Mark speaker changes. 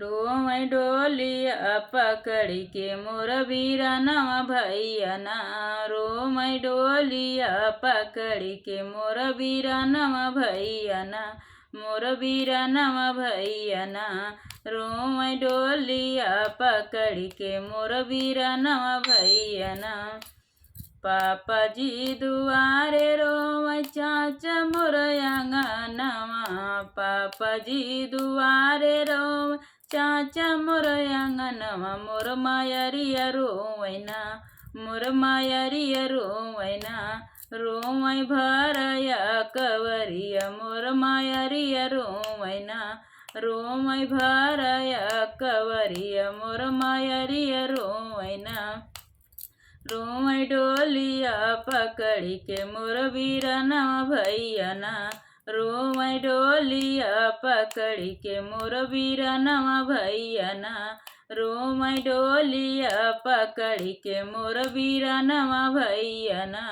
Speaker 1: रोवै डोलिया पकड़ी के मोर बीरनवा भैया ना। रोवै डोलिया पकड़ी के मोर बीरनवा भैया ना। मोर बीरनवा भैया ना। रोवै डोलिया पकड़ी के मोर बीरनवा भैया ना। पापा जी दुआरे रोवै चाचा मोर अंगनवा। पापा जी दुआरे रोवै चाचा मोर अंगनवा। मोर मायरिया रोवैना। मोर मायरिया रोवैना। रोवै भरया कवरिया मोर मायरिया रोवैना। रोवै भरया कवरिया मोर मायरिया रोवैना। रोवै डोलिया पकड़ी के मोर बीरनवा भैया ना। रोवै डोलिया पकड़ी के मोर बीरनवा भैया ना। रोवै डोलिया पकड़ी के मोर बीरनवा भैया ना।